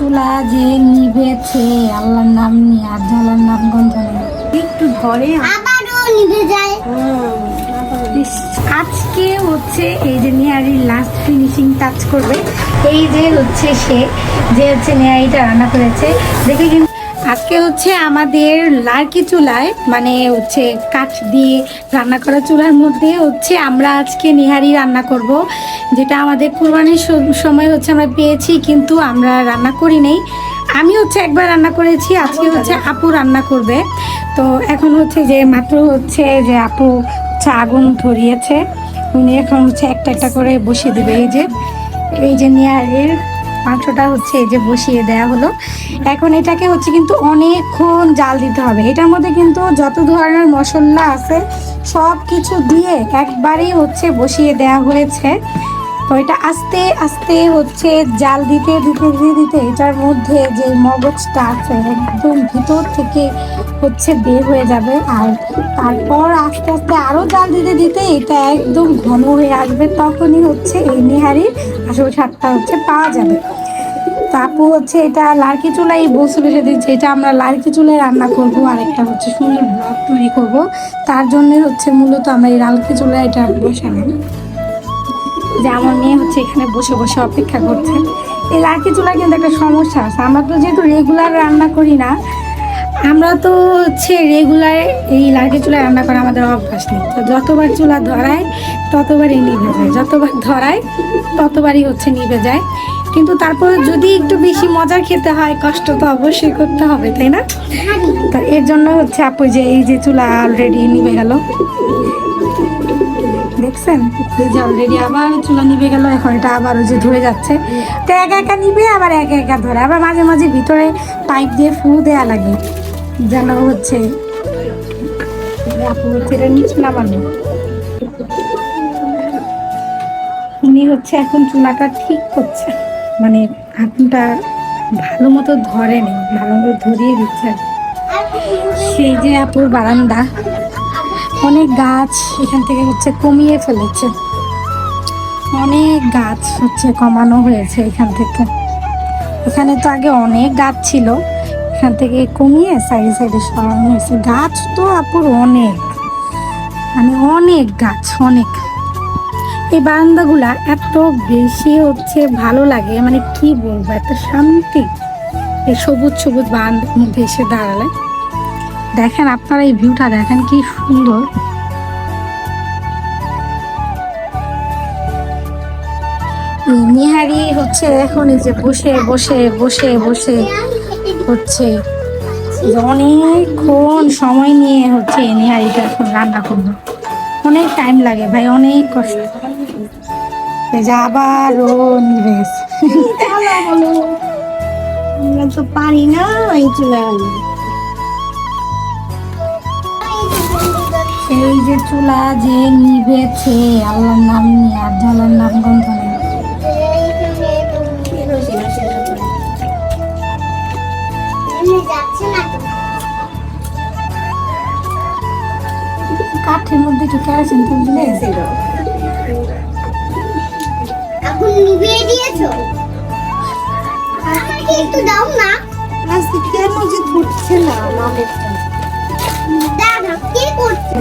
চুলা যে নিভেছে আল্লাহর নাম নিয়ে আর জ্বালার নাম গন্ধ নেই, একটু ধরে আবারও নিভে যায়। আজকে হচ্ছে এই যে নেহারির লাস্ট ফিনিশিং টাচ করবে। এই যে হচ্ছে সে যে হচ্ছে নেহারিটা রান্না করেছে দেখে কিন্তু আজকে হচ্ছে আমাদের লার্কি চুলায় মানে হচ্ছে কাঠ দিয়ে রান্না করা চুলার মধ্যে হচ্ছে আমরা আজকে নেহারি রান্না করব, যেটা আমাদের কুরবানির সময় হচ্ছে আমরা পেয়েছি কিন্তু আমরা রান্না করি নাই। আমি হচ্ছে একবার রান্না করেছি, আজকে হচ্ছে আপু রান্না করবে। তো এখন হচ্ছে যে মাত্র হচ্ছে যে আপু হচ্ছে আগুন ধরিয়েছে, উনি এখন হচ্ছে একটা একটা করে বসিয়ে দেবে। এই যে নেহারির মাংসটা হচ্ছে এই যে বসিয়ে দেয়া হলো। এখন এটাকে হচ্ছে কিন্তু অনেকক্ষণ জাল দিতে হবে। এটার মধ্যে কিন্তু যত ধরনের মশলা আছে সব কিছু দিয়ে একবারেই হচ্ছে বসিয়ে দেয়া হয়েছে। তো এটা আস্তে আস্তে হচ্ছে জাল দিতে দিতে দিতে দিতে এটার মধ্যে যে মগজটা আছে একদম ভিতর থেকে হচ্ছে বের হয়ে যাবে। আর তারপর আস্তে আস্তে আরও জাল দিতে দিতে এটা একদম ঘন হয়ে আসবে, তখনই হচ্ছে এই নেহারির আসল স্বাদটা হচ্ছে পাওয়া যাবে। তো আপু হচ্ছে এটা লার্কি চুলাই বলছিল সেদিন যে এটা আমরা লার্কি চুলায় রান্না করবো আর একটা হচ্ছে সুন্দর ব্লগ তৈরি করবো, তার জন্য হচ্ছে মূলত আমরা এই লার্কি চুলায় এটা বসালাম। যে আমার মেয়ে হচ্ছে এখানে বসে বসে অপেক্ষা করছে। এই লার্কি চুলায় কিন্তু একটা সমস্যা আছে, আমরা তো যেহেতু রেগুলার রান্না করি না, আমরা তো হচ্ছে রেগুলার এই লার্কি চুলায় রান্না করা আমাদের অভ্যাস নেই। তো যতবার চুলা ধরায় ততবারই নিভে যায়, যতবার ধরায় ততবারই হচ্ছে নিভে যায়। কিন্তু তারপর যদি একটু বেশি মজার খেতে হয় কষ্ট তো অবশ্যই করতে হবে, তাই না? তো এর জন্য হচ্ছে আপু যে এই যে চুলা অলরেডি নিভে গেল, দেখছেন এই যে অলরেডি আবার চুলা নিভে গেল। এখন এটা আবারও যে ধরে যাচ্ছে, তো একা একা নিবে আবার একা একা ধরে, আবার মাঝে মাঝে ভিতরে পাইপ দিয়ে ফু দেওয়া লাগে যেন হচ্ছে আপু হচ্ছে এটা নিচে নামানো। উনি হচ্ছে এখন চুলাটা ঠিক করছে, মানে আগুনটা ভালো মতো ধরে নেই, ভালো মতো ধরিয়ে দিচ্ছে। সেই যে আপুর বারান্দা, অনেক গাছ এখান থেকে হচ্ছে কমিয়ে ফেলেছে, অনেক গাছ হচ্ছে কমানো হয়েছে এখান থেকে। এখানে তো আগে অনেক গাছ ছিল, এখান থেকে কমিয়ে সাইডে সাইডে সরানো হয়েছে। গাছ তো আপুর অনেক, মানে অনেক গাছ অনেক। এই বারান্দাগুলা এত বেশি হচ্ছে ভালো লাগে, মানে কি বলবো, এত শান্তি এই সবুজ সবুজ বারান্দার মধ্যে এসে দাঁড়ালে। দেখেন আপনারা এই ভিউটা দেখেন কি সুন্দর। নেহারি হচ্ছে এখন এই যে বসে বসে বসে বসে হচ্ছে অনেকক্ষণ সময় নিয়ে হচ্ছে নেহারিটা এখন রান্না করবো। অনেক টাইম লাগে ভাই, অনেক কষ্ট। এই যে আবারও নিভে গেছে, আমরা তো পারি না এই চুলা। এই যে চুলা যে নিভেছে আল্লাহর নাম নিয়ে আর জ্বালার নাম গন্ধ নেই। কাঠের মধ্যে একটু কেরোসিন তেল দিলে এখন নিভিয়ে দিয়েছো, আমাকে একটু দাও না। আজকে কেন যে ধরছে না আমাদেরটা, দাদা কি করছে?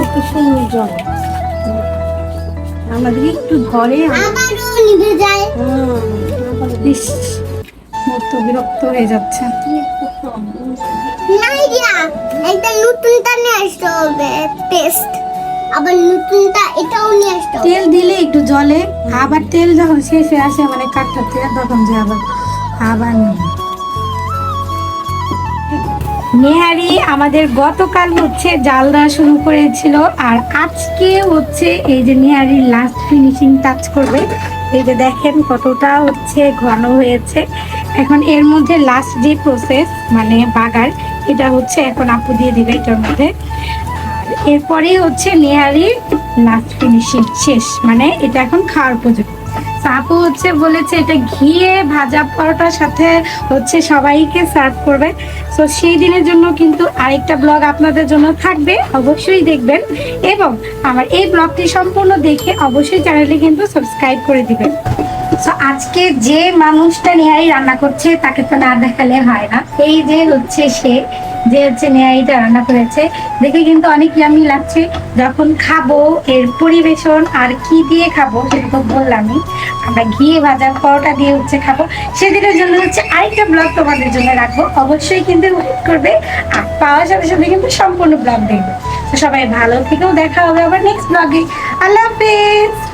একটু সুন্দর জল আমাদের একটু ধরে আবারও নিভে যায়। মতো বিরক্ত হয়ে যাচ্ছে। নাইডিয়া একটা নতুনটা নিয়ে আসতে হবে, টেস্ট আবার নতুনটা এটাও নিয়ে আসতে হবে। তেল দিলে একটু জলে, আবার তেল যখন শেষ হয়ে আসে মানে কাঠটা থেকে তখন যে আবার আবার নেহারি আমাদের গতকাল হচ্ছে জাল দেওয়া শুরু করেছিল আর আজকে হচ্ছে এই যে নেহারির লাস্ট ফিনিশিং টাচ করবে। এই যে দেখেন কতটা হচ্ছে ঘন হয়েছে। এখন এর মধ্যে লাস্ট যে প্রসেস মানে বাগার, এটা হচ্ছে এখন আপু দিয়ে দিবে এটার মধ্যে। আর এরপরে হচ্ছে নেহারির লাস্ট ফিনিশিং শেষ, মানে এটা এখন খাওয়ার উপযোগী। আপু হচ্ছে বলেছে এটা ঘিয়ে ভাজা পরোটার সাথে হচ্ছে সবাইকে সার্ভ করবে। সো সেই দিনের জন্য কিন্তু আরেকটা ব্লগ আপনাদের জন্য থাকবে, অবশ্যই দেখবেন। এবং আমার এই ব্লগটি সম্পূর্ণ দেখে অবশ্যই চ্যানেলে কিন্তু সাবস্ক্রাইব করে দিবেন। তো আজকে যে মানুষটা নেহারি রান্না করছে তাকে তো না দেখালে হয় না। এই যে হচ্ছে সে, যে হচ্ছে নেহারিটা রান্না করেছে, দেখে কিন্তু অনেক ইয়ামি লাগছে। যখন খাবো এর পরিবেশন আর কি দিয়ে খাবো সেটা তো বললামই, আমরা ঘিয়ে ভাজা পরোটা দিয়ে হচ্ছে খাবো। সেদিনের জন্য হচ্ছে আরেকটা ব্লগ তোমাদের জন্য রাখবো, অবশ্যই কিন্তু ওয়েট করবে। আর পাওয়ার সাথে সাথে কিন্তু সম্পূর্ণ ব্লগ দেখবে। তো সবাই ভালো থেকেও, দেখা হবে আবার নেক্সট ব্লগে। আল্লাহ হাফেজ।